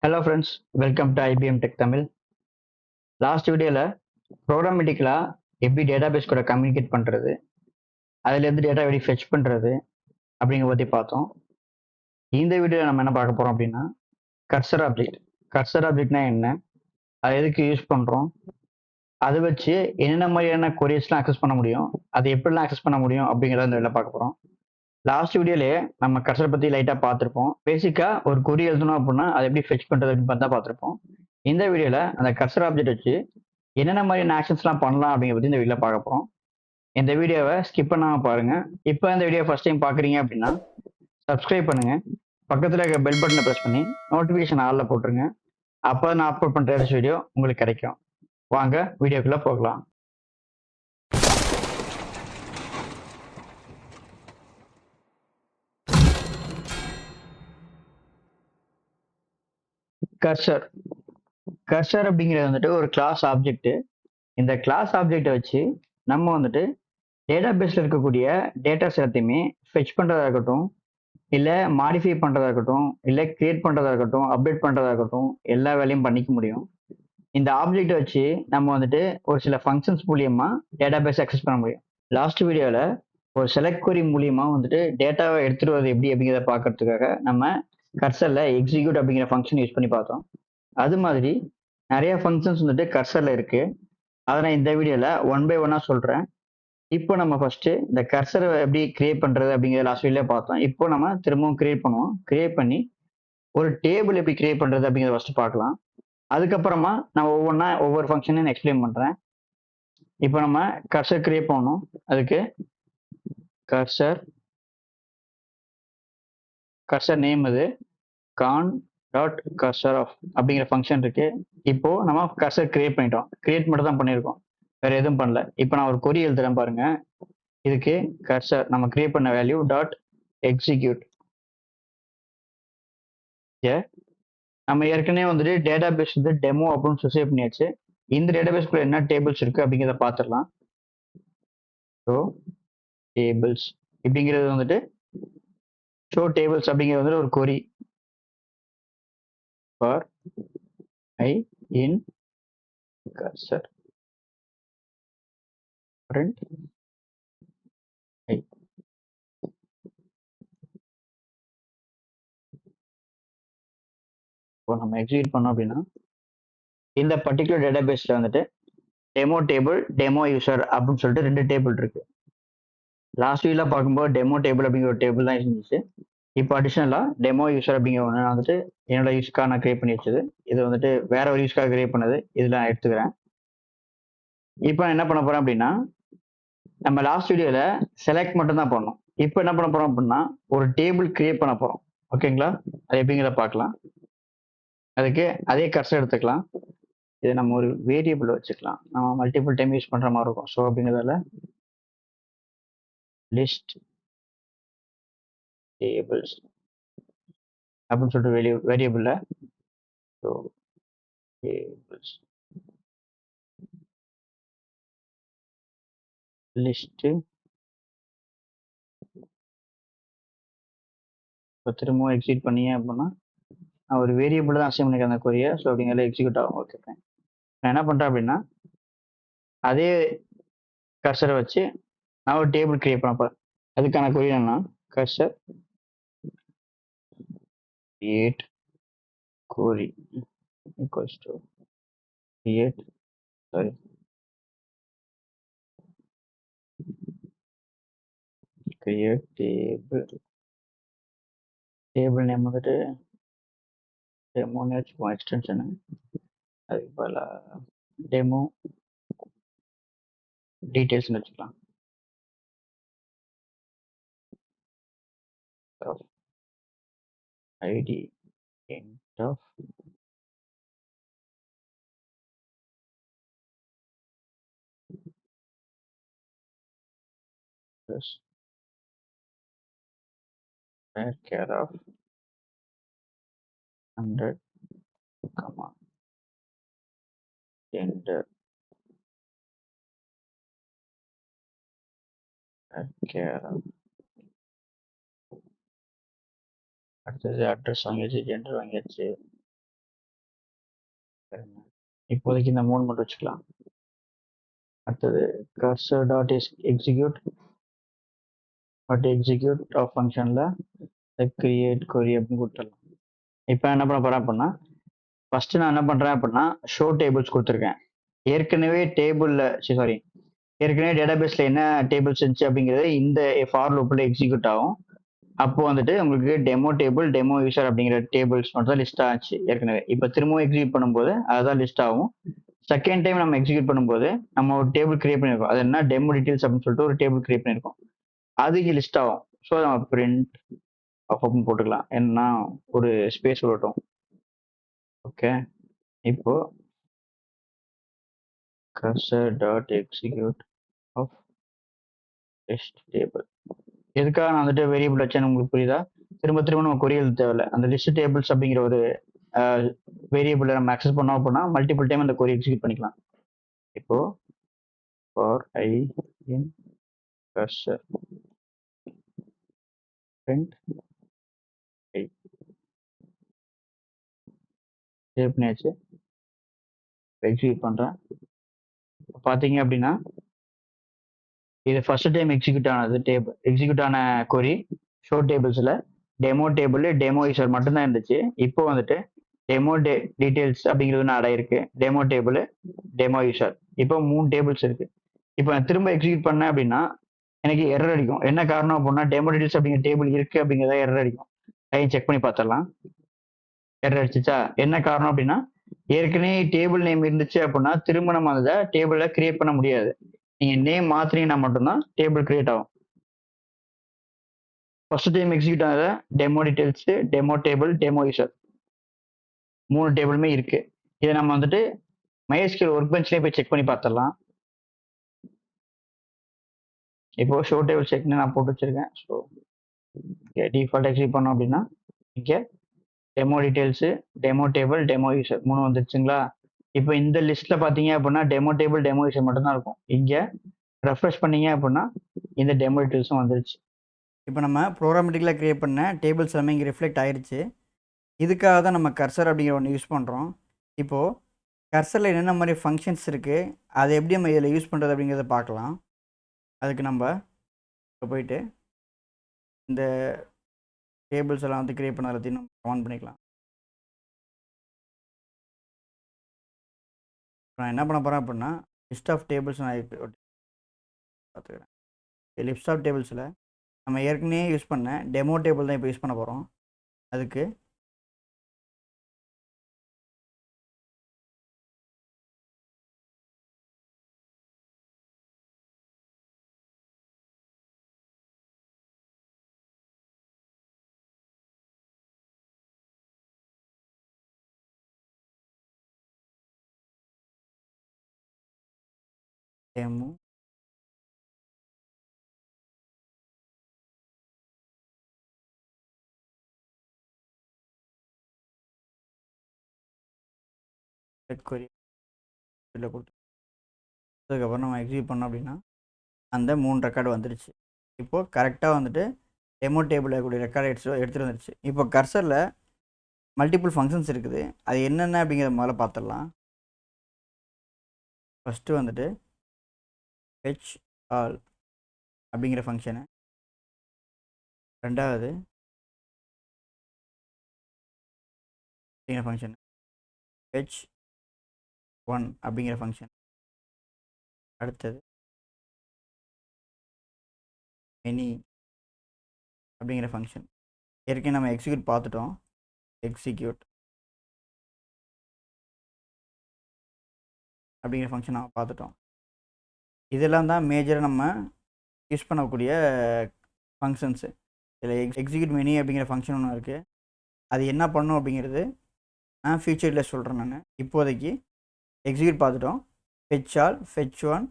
Hello friends, welcome to IBM tech Tamil. Last வீடியோவில் ப்ரோக்ராமேட்டிக்கலாக எப்படி database கூட கம்யூனிகேட் பண்ணுறது, அதுலேருந்து டேட்டா எப்படி ஃபெச் பண்ணுறது அப்படிங்கிற பற்றி பார்த்தோம். இந்த வீடியோவில் நம்ம என்ன பார்க்க போகிறோம் அப்படின்னா, கர்சர் ஆப்ஜெக்ட். கர்சர் ஆப்ஜெக்ட்னா என்ன, அதை எதுக்கு யூஸ் பண்ணுறோம், அதை வச்சு என்னென்ன மாதிரியான கொரியர்ஸ்லாம் அக்சஸ் பண்ண முடியும், அதை எப்படிலாம் அக்சஸ் பண்ண முடியும் அப்படிங்கிறத இந்த வீடியோவில் பார்க்க போகிறோம். லாஸ்ட் வீடியோலேயே நம்ம கர்சர் பற்றி லைட்டாக பார்த்துருப்போம். பேசிக்காக ஒரு கொரி எழுதணும் அப்படின்னா அதை எப்படி ஃபெச் பண்ணுறது அப்படின்னு பார்த்தா பார்த்துருப்போம். இந்த வீடியோவில் அந்த கர்சர் ஆப்ஜெக்ட் வச்சு என்னென்ன மாதிரியான ஆக்ஷன்ஸ்லாம் பண்ணலாம் அப்படிங்கிற பற்றி இந்த வீடியோவில் பார்க்க போகிறோம். இந்த வீடியோவை ஸ்கிப் பண்ணாமல் பாருங்கள். இப்போ இந்த வீடியோ ஃபஸ்ட் டைம் பார்க்குறீங்க அப்படின்னா சப்ஸ்கிரைப் பண்ணுங்கள். பக்கத்தில் இருக்க பெல் பட்டனை ப்ரெஸ் பண்ணி நோட்டிஃபிகேஷன் ஆளில் போட்டுருங்க. அப்போ நான் அப்லோட் பண்ணுற லேட்டஸ்ட் வீடியோ உங்களுக்கு கிடைக்கும். வாங்க வீடியோக்குள்ளே போகலாம். கர்சர் கர்சர் அப்படிங்கிறது வந்துட்டு ஒரு கிளாஸ் ஆப்ஜெக்ட். இந்த கிளாஸ் ஆப்ஜெக்டை வச்சு நம்ம வந்துட்டு டேட்டா பேஸில் இருக்கக்கூடிய டேட்டாஸ் எல்லாத்தையுமே ஃபெச் பண்ணுறதா இருக்கட்டும், இல்லை மாடிஃபை பண்ணுறதா இருக்கட்டும், இல்லை கிரியேட் பண்ணுறதா இருக்கட்டும், அப்டேட் பண்ணுறதா இருக்கட்டும், எல்லா வேலையும் பண்ணிக்க முடியும். இந்த ஆப்ஜெக்டை வச்சு நம்ம வந்துட்டு ஒரு சில ஃபங்க்ஷன்ஸ் மூலியமா டேட்டா பேஸ் அக்சஸ் பண்ண முடியும். லாஸ்ட் வீடியோவில் ஒரு செலக்ட் query மூலியமா வந்துட்டு டேட்டாவை எடுத்துட்டு வரது எப்படி அப்படிங்கிறத பார்க்கறதுக்காக நம்ம கர்சரில் எக்ஸிக்யூட் அப்படிங்கிற ஃபங்க்ஷன் யூஸ் பண்ணி பார்த்தோம். அது மாதிரி நிறைய ஃபங்க்ஷன்ஸ் வந்துட்டு கர்சரில் இருக்கு. அதை நான் இந்த வீடியோவில் ஒன் பை ஒன்னாக சொல்கிறேன். இப்போ நம்ம ஃபர்ஸ்ட் இந்த கர்சரை எப்படி கிரியேட் பண்றது அப்படிங்கிறத லாஸ்ட் வீடியோல பார்த்தோம். இப்போ நம்ம திரும்பவும் கிரியேட் பண்ணுவோம். கிரியேட் பண்ணி ஒரு டேபிள் எப்படி கிரியேட் பண்றது அப்படிங்கிறத ஃபர்ஸ்ட் பார்க்கலாம். அதுக்கப்புறமா நான் ஒவ்வொன்றா ஒவ்வொரு ஃபங்க்ஷனையும் எக்ஸ்பிளைன் பண்றேன். இப்போ நம்ம கர்சர் கிரியேட் பண்ணணும். அதுக்கு கர்சர் கர்சர் நேம் இது கான் டாட் கர்சர் ஆஃப் அப்படிங்கிற ஃபங்க்ஷன் இருக்கு. இப்போ நம்ம கர்சர் கிரியேட் பண்ணிட்டோம். கிரியேட் மட்டும் தான் பண்ணியிருக்கோம், வேற எதுவும் பண்ணல. இப்போ நான் ஒரு கொரி எழுதுறேன் பாருங்க. இதுக்கு கர்சர் நம்ம கிரியேட் பண்ண வேல்யூ டாட் எக்ஸிக்யூட். நம்ம ஏற்கனவே வந்துட்டு டேட்டா பேஸ் வந்து டெமோ அப்படின்னு சொசைட் பண்ணியாச்சு. இந்த டேட்டா பேஸ்க்குள்ள என்ன டேபிள்ஸ் இருக்கு அப்படிங்கிறத பார்த்துடலாம். ஸோ டேபிள்ஸ் இப்படிங்கிறது வந்துட்டு ஷோ டேபிள்ஸ் அப்படிங்கிறது வந்துட்டு ஒரு query for i in cursor print i. இப்போ நம்ம எக்ஸிக்யூட் பண்ணோம் அப்படின்னா இந்த பர்டிகுலர் டேட்டா பேஸ்ல வந்துட்டு டெமோ டேபிள், டெமோ யூசர் அப்படின்னு சொல்லிட்டு ரெண்டு டேபிள் இருக்கு. லாஸ்ட் வீக்ல பார்க்கும்போது டெமோ டேபிள் அப்படிங்கிற ஒரு டேபிள் தான் இருந்துச்சு. இப்போ அடிஷனலாக டெமோ யூசர் அப்படிங்கிற ஒன்று நான் வந்துட்டு என்னோட யூஸ்க்காக நான் கிரியேட் பண்ணி வச்சது. இது வந்துட்டு வேற ஒரு யூஸ்க்காக கிரியேட் பண்ணது. இதில் நான் எடுத்துக்கிறேன். இப்போ நான் என்ன பண்ண போறேன் அப்படின்னா, நம்ம லாஸ்ட் வீடியோவில் செலக்ட் மட்டும் தான் பண்ணோம். இப்போ என்ன பண்ண போறோம் அப்படின்னா ஒரு டேபிள் கிரியேட் பண்ண போறோம். ஓகேங்களா? அது எப்படிங்கிறத பார்க்கலாம். அதுக்கு அதே கர்சர் எடுத்துக்கலாம். இதை நம்ம ஒரு வேரியபிள் வச்சுக்கலாம். நம்ம மல்டிபிள் டைம் யூஸ் பண்ற மாதிரி இருக்கும். ஸோ அப்படிங்கிறதால லிஸ்ட் டேபிள்ஸ் அப்படின்னு சொல்லிட்டு வேரியபிள்ல ஸோ டேபிள்ஸ் லிஸ்ட். இப்போ திரும்பவும் எக்ஸிக்யூட் பண்ணீங்க அப்படின்னா நான் ஒரு வேரியபிள் தான் அசைன் பண்ணிக்கிறேன் அந்த கொரியை. ஸோ அப்படிங்கிறத எக்ஸிக்யூட் ஆகும். ஓகே, நான் என்ன பண்ணுறேன் அப்படின்னா அதே கர்சரை வச்சு நான் ஒரு டேபிள் கிரியேட் பண்ண போகிறேன். அதுக்கான கொரி என்னன்னா cursor create query equals to create sorry create table name வந்துட்டு டெமோன்னு வச்சுப்போம் எக்ஸ்டென்ஷனு. அதுக்கு பதிலாக டெமோ டீட்டெயில்ஸ்னு வச்சுக்கலாம். ID int of plus care of 100 comma gender care of. அடுத்தது அட்ரஸ் வாங்கியாச்சு, ஜெண்டர் வாங்கியாச்சு. இப்போதைக்கு இந்த 3 மட்டும் வச்சுக்கலாம். அடுத்தது cursor டாட் எக்ஸிக்யூட் ஆஃப் ஃபங்க்ஷனில் கிரியேட் கொரி அப்படின்னு கொடுத்துடலாம். இப்போ என்ன பண்ண போகிறேன் அப்படின்னா, ஃபர்ஸ்ட் நான் என்ன பண்ணுறேன் அப்படின்னா ஷோ டேபிள்ஸ் கொடுத்துருக்கேன். ஏற்கனவே ஏற்கனவே டேட்டாபேஸில் என்ன டேபிள்ஸ் இருந்துச்சு அப்படிங்கிறது இந்த ஃபார் லூப்பில் எக்ஸிக்யூட் ஆகும். அப்போ வந்துட்டு உங்களுக்கு டெமோ டேபிள், டெமோ யூசர் அப்படிங்கிற டேபிள்ஸ் மட்டும் தான் லிஸ்ட் ஆச்சு ஏற்கனவே. இப்போ திரும்பவும் எக்ஸிக்யூட் பண்ணும்போது அதுதான் லிஸ்ட் ஆகும். செகண்ட் டைம் நம்ம எக்ஸிக்யூட் பண்ணும்போது நம்ம ஒரு டேபிள் கிரியேட் பண்ணியிருக்கோம். அது என்ன டெமோ டீடைல்ஸ் அப்படின்னு சொல்லிட்டு ஒரு டேபிள் கிரியேட் பண்ணியிருக்கோம். அது இங்கே லிஸ்ட் ஆகும். ஸோ நம்ம பிரிண்ட் அப்படின்னு போட்டுக்கலாம். ஏன்னா ஒரு ஸ்பேஸ் விடட்டும். ஓகே, இப்போ cursor dot execute of test table. எதுக்காக நான் வந்துட்டு வேரியபிள் வச்சேன்னு உங்களுக்கு புரியுதா? திரும்ப திரும்ப நம்ம கொரி எழுத தேவையில்ல. அந்த லிஸ்ட் டேபிள்ஸ் அப்படிங்கிற ஒரு வேரியபிளை நம்ம அக்சஸ் பண்ணோம் அப்படின்னா மல்டிபிள் டைம் அந்த கொரி எக்ஸிக்யூட் பண்ணிக்கலாம். இப்போ for i in cursor print i save பண்ணியாச்சு. எக்ஸிக்யூட் பண்றேன். பாத்தீங்க அப்படின்னா இது ஃபர்ஸ்ட் டைம் எக்ஸிக்யூட் ஆனது எக்ஸிக்யூட் ஆன கொரி ஷோ டேபிள்ஸ்ல டெமோ டேபிள், டெமோ யூசர் மட்டும்தான் இருந்துச்சு. இப்போ வந்துட்டு டெமோ டீடைல்ஸ் அப்படிங்கிறது நான் இருக்கு, டெமோ டேபிள், டெமோ யூசர். இப்போ 3 டேபிள்ஸ் இருக்கு. இப்போ நான் திரும்ப எக்ஸிக்யூட் பண்ணேன் அப்படின்னா எனக்கு எரர் அடிக்கும். என்ன காரணம் அப்படின்னா டெமோ டீடைல்ஸ் அப்படிங்கிற டேபிள் இருக்கு அப்படிங்கிறத எரர் அடிக்கும். அதையும் செக் பண்ணி பார்த்துடலாம். எரர் அடிச்சிச்சா? என்ன காரணம் அப்படின்னா ஏற்கனவே டேபிள் நேம் இருந்துச்சு அப்படின்னா திரும்ப நம்ம அந்த டேபிள கிரியேட் பண்ண முடியாது. நீங்க நேம் மாத்தினீங்கன்னா மட்டும்தான் டேபிள் கிரியேட் ஆகும். ஃபர்ஸ்ட் டைம் எக்ஸிக்யூட் ஆனத demo details, demo table, demo user 3 டேபிளுமே இருக்கு. இதை நம்ம வந்துட்டு MySQL ஒர்க் பெஞ்ச்லேயே போய் செக் பண்ணி பார்த்துடலாம். இப்போ ஷோ டேபிள் செக்னு நான் போட்டு வச்சிருக்கேன். ஸோ டிஃபால்ட் எக்ஸிக்யூட் பண்ணோம் அப்படின்னா இங்கே demo details, demo table, demo user 3 வந்துருச்சுங்களா? இப்போ இந்த லிஸ்ட்ல பாத்தீங்க அப்படின்னா டெமோ டேபிள், டெமோ யூசர் மட்டும் தான் இருக்கும். இங்க ரெஃப்ரெஷ் பண்ணீங்க அப்படின்னா இந்த டெமோ டீடைல்ஸும் வந்துருச்சு. இப்போ நம்ம ப்ரோக்ராமேட்டிக்கலாக க்ரியேட் பண்ண டேபிள்ஸ் எல்லாமே இங்கே ரிஃப்ளெக்ட் ஆயிருச்சு. இதுக்காக தான் நம்ம கர்சர் அப்படிங்கிற ஒன்று யூஸ் பண்ணுறோம். இப்போது கர்சரில் என்னென்ன மாதிரி ஃபங்க்ஷன்ஸ் இருக்குது, அதை எப்படி நம்ம இதில் யூஸ் பண்ணுறது அப்படிங்கிறத பார்க்கலாம். அதுக்கு நம்ம இப்போ போயிட்டு இந்த டேபிள்ஸ் எல்லாம் வந்து க்ரியேட் பண்ண எல்லாத்தையும் நம்ம ஆன் பண்ணிக்கலாம். நான் என்ன பண்ண போகிறேன் அப்படின்னா லிஸ்ட் ஆஃப் டேபிள்ஸ் நான் பார்த்துக்கிறேன். லிஸ்ட் ஆஃப் டேபிள்ஸில் நம்ம ஏற்கனவே யூஸ் பண்ண டெமோ டேபிள் தான் இப்போ யூஸ் பண்ண போகிறோம். அதுக்கு டெமோ query இதில் கொடுத்து அதுக்கப்புறம் நம்ம எக்ஸிக்யூட் பண்ணோம் அப்படின்னா அந்த 3 ரெக்கார்டு வந்துடுச்சு. இப்போது கரெக்டாக வந்துட்டு டெமோ டேபிளில் இருக்கக்கூடிய ரெக்கார்டு எடுத்துகிட்டு வந்துடுச்சு. இப்போ கர்சரில் மல்டிபிள் ஃபங்க்ஷன்ஸ் இருக்குது. அது என்னென்ன அப்படிங்கிறத முதல்ல பார்த்துடலாம். ஃபஸ்ட்டு வந்துட்டு ஃபெச் ஆல் அப்படிங்கிற ஃபங்க்ஷனு, ரெண்டாவது அப்படிங்கிற ஃபங்க்ஷன், ஃபெச் 1 அப்படிங்கிற ஃபங்க்ஷன், அடுத்தது மெனி அப்படிங்கிற ஃபங்க்ஷன். ஏற்கனவே நம்ம எக்ஸிக்யூட் பார்த்துட்டோம். எக்ஸிக்யூட் அப்படிங்கிற ஃபங்க்ஷன் நம்ம பார்த்துட்டோம். இதெல்லாம் தான் மேஜராக நம்ம யூஸ் பண்ணக்கூடிய ஃபங்க்ஷன்ஸு. இதில் எக்ஸிக்யூட் மெனி அப்படிங்கிற ஃபங்க்ஷன் ஒன்று இருக்குது. அது என்ன பண்ணும் அப்படிங்கிறது நான் ஃபியூச்சரில் சொல்கிறேன். நான் இப்போதைக்கு எக்ஸிக்யூட் பார்த்துட்டோம். Fetch all, fetch 1,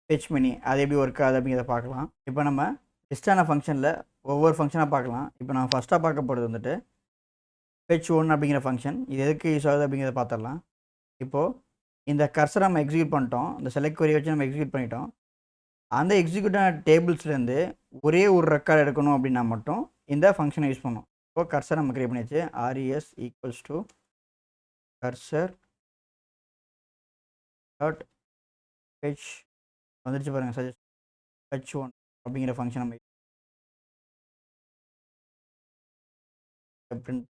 fetch many அது எப்படி ஒர்க் ஆகுது அப்படிங்கிறத பார்க்கலாம். இப்போ நம்ம லிஸ்டான ஃபங்க்ஷனில் ஒவ்வொரு ஃபங்க்ஷனாக பார்க்கலாம். இப்போ நம்ம ஃபஸ்ட்டாக பார்க்க போகிறது வந்துட்டு ஃபெச் 1 அப்படிங்கிற ஃபங்க்ஷன். இது எதுக்கு யூஸ் ஆகுது அப்படிங்கிறத பார்த்துடலாம். இப்போது இந்த கர்சரை நம்ம எக்ஸிக்யூட் பண்ணிட்டோம். இந்த செலக்ட் கொரி வச்சு நம்ம எக்ஸிக்யூட் பண்ணிட்டோம். அந்த எக்ஸிக்யூட்டான டேபிள்ஸ்லேருந்து ஒரே ஒரு ரெக்கார்டு எடுக்கணும் அப்படின்னா மட்டும் இந்த ஃபங்க்ஷனை யூஸ் பண்ணோம். இப்போ கர்சர் நம்ம கிரியேட் பண்ணியாச்சு. res equals to cursor dot fetch வந்துருச்சு பாருங்கள். சஜஸ்ட் H1 அப்படிங்கிற ஃபங்க்ஷன் நம்ம பிரிண்ட்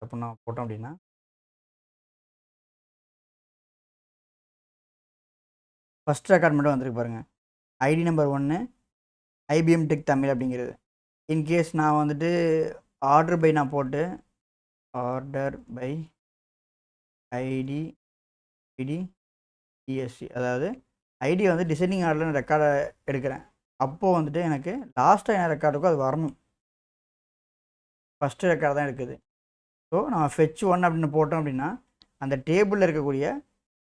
அப்படின்னா போட்டோம் அப்படின்னா ஃபஸ்ட் ரெக்கார்ட் மட்டும் வந்துருக்கு பாருங்கள். ID number 1 IBM tech Tamil அப்படிங்கிறது. இன்கேஸ் நான் வந்துட்டு ஆர்டர் பை நான் போட்டு ஆர்டர் பை ஐடி டிஎஸ்சி, அதாவது ஐடி வந்து டிசைனிங் ஆர்டரில் ரெக்கார்டை எடுக்கிறேன். அப்போது வந்துட்டு எனக்கு லாஸ்ட்டாக என்ன ரெக்கார்டு இருக்கோ அது வரணும். ஃபஸ்ட்டு ரெக்கார்டு தான் இருக்குது. ஸோ நம்ம ஃபெச் 1 அப்படின்னு போட்டோம் அப்படின்னா அந்த டேபிளில் இருக்கக்கூடிய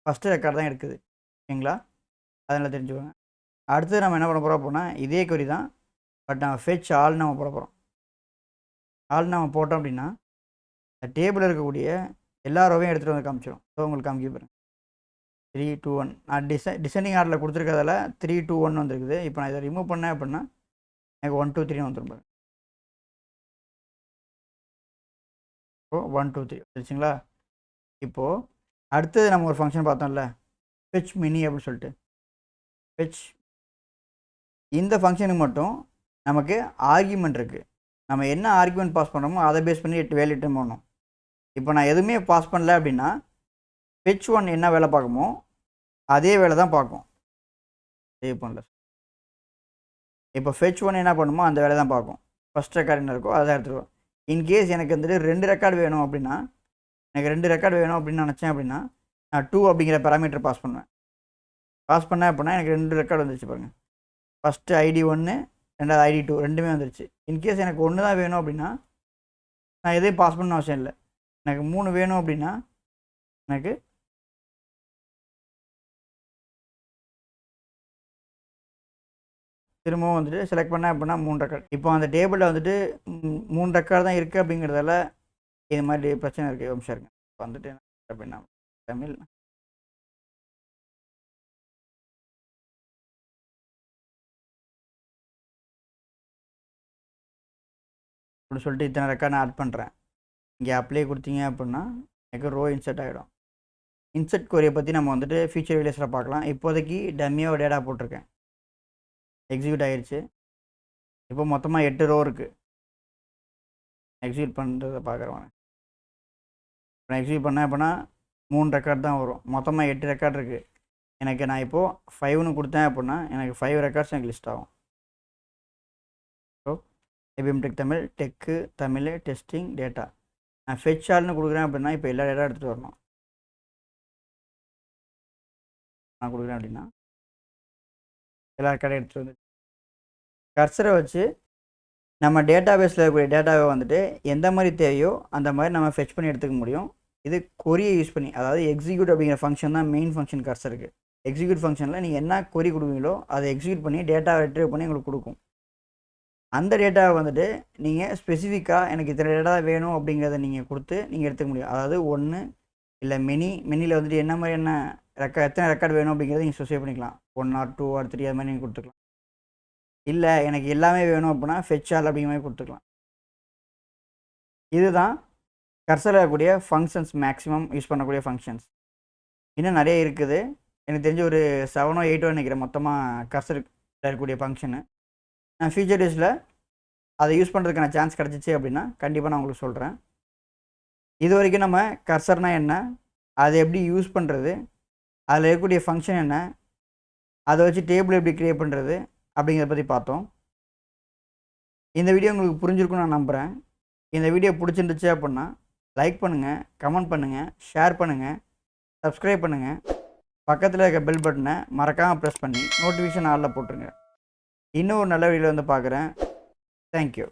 ஃபஸ்ட்டு ரெக்கார்டு தான் எடுக்குது. ஓகேங்களா? அதனால் தெரிஞ்சுக்கோங்க. அடுத்தது நம்ம என்ன பண்ண போகிறோம் அப்படின்னா இதே கொரி தான், பட் நம்ம ஃபெச் ஆல் நம்ம போட போகிறோம். ஆல் நம்ம போட்டோம் அப்படின்னா அந்த டேபிளில் இருக்கக்கூடிய எல்லா ரோவையும் எடுத்துகிட்டு வந்து காமிச்சிடும். ஸோ உங்களுக்கு காமிக்க போகிறேன். 3 2 1 நான் டிசைனிங் ஆர்டரில் கொடுத்துருக்கிறதால 3 2 1 வந்துருக்குது. இப்போ நான் இதை ரிமூவ் பண்ணேன் அப்படின்னா எனக்கு 1 2 3 வந்துடும் பாருங்க. இப்போ 1 2 3 வந்துருச்சுங்களா? இப்போது அடுத்தது நம்ம ஒரு ஃபங்க்ஷன் பார்த்தோம்ல, ஃபெச் மினி அப்படின்னு சொல்லிட்டு. ஃபெச் இந்த ஃபங்க்ஷனுக்கு மட்டும் நமக்கு ஆர்கியூமெண்ட் இருக்குது. நம்ம என்ன ஆர்கியூமெண்ட் பாஸ் பண்ணுறோமோ அதை பேஸ் பண்ணி வேலை ரிட்டர்ன் பண்ணணும். இப்போ நான் எதுவுமே பாஸ் பண்ணல அப்படின்னா ஃபெச் 1 என்ன வேலை பார்க்குமோ அதே வேலை தான் பார்க்கும். சேவ் பண்ணல. இப்போ ஃபெச் 1 என்ன பண்ணுமோ அந்த வேலை தான் பார்க்கும். ஃபஸ்ட் ரெக்கார்டு என்ன இருக்கோ அதை எடுத்துருவோம். இன்கேஸ் எனக்கு வந்துட்டு 2 ரெக்கார்டு வேணும் அப்படின்னா, எனக்கு 2 ரெக்கார்டு வேணும் அப்படின்னு நினச்சேன் அப்படின்னா நான் 2 அப்படிங்கிற பேராமீட்டர் பாஸ் பண்ணுவேன். பாஸ் பண்ணேன் அப்படின்னா எனக்கு 2 ரெக்கார்டு வந்துருச்சு பாருங்கள். ஃபஸ்ட்டு ஐடி 1, ரெண்டாவது ஐடி 2 ரெண்டுமே வந்துருச்சு. இன்கேஸ் எனக்கு 1 தான் வேணும் அப்படின்னா நான் எதையும் பாஸ் பண்ண அவசியம் இல்லை. எனக்கு 3 வேணும் அப்படின்னா எனக்கு திரும்பவும் வந்துட்டு செலக்ட் பண்ணேன் அப்படின்னா 3 ரெக்கார்டு. இப்போ அந்த டேபிளில் வந்துட்டு 3 ரெக்கார்டு தான் இருக்குது அப்படிங்கிறதால இது மாதிரி பிரச்சனை இருக்குது. நிமிஷம் இருக்குங்க. இப்போ வந்துட்டு அப்படின்னா தமிழ் அப்படின்னு சொல்லிட்டு இத்தனை ரெக்கார்டு நான் ஆட் பண்ணுறேன். இங்கே அப்ளை கொடுத்தீங்க அப்படின்னா எனக்கு ரோ இன்சர்ட் ஆகிடும். இன்சர்ட் கொரியை பற்றி நம்ம வந்துட்டு ஃபியூச்சர் வீடியோஸில் பார்க்கலாம். இப்போதைக்கு டம்மியாக டேட்டா போட்டிருக்கேன். எக்ஸிக்யூட் ஆகிடுச்சு. இப்போ மொத்தமாக 8 ரோ இருக்குது. எக்ஸிக்யூட் பண்ணுறதை பார்க்குறேன். நான் எக்ஸிக்யூட் பண்ணேன் அப்படின்னா 3 ரெக்கார்டு தான் வரும். மொத்தமாக 8 ரெக்கார்டு இருக்குது. எனக்கு நான் இப்போது 5ன்னு கொடுத்தேன் அப்படின்னா எனக்கு 5 ரெக்கார்ட்ஸ் எனக்கு லிஸ்ட் ஆகும். So IBM tech Tamil, tech Tamil, testing, data. நான் ஃபெச் ஆல்னு கொடுக்குறேன் அப்படின்னா இப்போ எல்லா டேட்டா எடுத்துகிட்டு வரணும். நான் கொடுக்குறேன் அப்படின்னா எல்லா ரெக்கார்டும் எடுத்துகிட்டு வந்து கர்சரை வச்சு நம்ம டேட்டா பேஸில் இருக்கக்கூடிய டேட்டாவை வந்துட்டு எந்த மாதிரி தேவையோ அந்த மாதிரி நம்ம ஃபெச் பண்ணி எடுத்துக்க முடியும். இது கொரியை யூஸ் பண்ணி, அதாவது எக்ஸிக்யூட் அப்படிங்கிற ஃபங்க்ஷன் தான் மெயின் ஃபங்க்ஷன் கர்சருக்கு. எக்ஸிக்யூட் ஃபங்க்ஷனில் நீங்கள் என்ன கொரி கொடுக்குறீங்களோ அதை எக்ஸிக்யூட் பண்ணி டேட்டாவை ரிட்ரீவ் பண்ணி உங்களுக்கு கொடுக்கும். அந்த டேட்டாவை வந்துட்டு நீங்கள் ஸ்பெசிஃபிக்காக எனக்கு இத்தனை டேட்டா வேணும் அப்படிங்கிறத நீங்கள் கொடுத்து நீங்கள் எடுத்துக்க முடியும். அதாவது 1 இல்லை மெனியில் வந்துட்டு என்ன மாதிரியான எத்தனை ரெக்கார்டு வேணும் அப்படிங்கிறத நீங்கள் ஸ்பெசிஃபை பண்ணிக்கலாம். 1 or 2 or 3 அது மாதிரி நீங்கள் கொடுத்துக்கலாம். இல்லை எனக்கு எல்லாமே வேணும் அப்படின்னா ஃபெச் ஆல் அப்படிங்கிற மாதிரி கொடுத்துக்கலாம். இதுதான் கர்சரில் இருக்கக்கூடிய ஃபங்க்ஷன்ஸ், மேக்ஸிமம் யூஸ் பண்ணக்கூடிய ஃபங்க்ஷன்ஸ். இன்னும் நிறைய இருக்குது. எனக்கு தெரிஞ்ச ஒரு 7 or 8 நினைக்கிறேன் மொத்தமாக கர்சரில் இருக்கக்கூடிய ஃபங்க்ஷனு. நான் ஃபியூச்சர் டேஸில் அதை யூஸ் பண்ணுறதுக்கான சான்ஸ் கிடச்சிச்சு அப்படின்னா கண்டிப்பாக நான் உங்களுக்கு சொல்கிறேன். இது வரைக்கும் நம்ம கர்சர்னால் என்ன, அதை எப்படி யூஸ் பண்ணுறது, அதில் இருக்கக்கூடிய ஃபங்க்ஷன் என்ன, அதை வச்சு டேபிள் எப்படி க்ரியேட் பண்ணுறது அப்படிங்கிறத பற்றி பார்த்தோம். இந்த வீடியோ உங்களுக்கு புரிஞ்சிருக்குன்னு நான் நம்புகிறேன். இந்த வீடியோ பிடிச்சிருந்துச்சு அப்படின்னா லைக் பண்ணுங்கள், கமெண்ட் பண்ணுங்கள், ஷேர் பண்ணுங்கள், சப்ஸ்கிரைப் பண்ணுங்கள். பக்கத்தில் இருக்க பெல் பட்டனை மறக்காமல் ப்ரெஸ் பண்ணி நோட்டிஃபிகேஷன் ஆலில் போட்டுருங்க. இன்னும் ஒரு நல்ல வீடியோவில் வந்து பார்க்குறேன். தேங்க்யூ.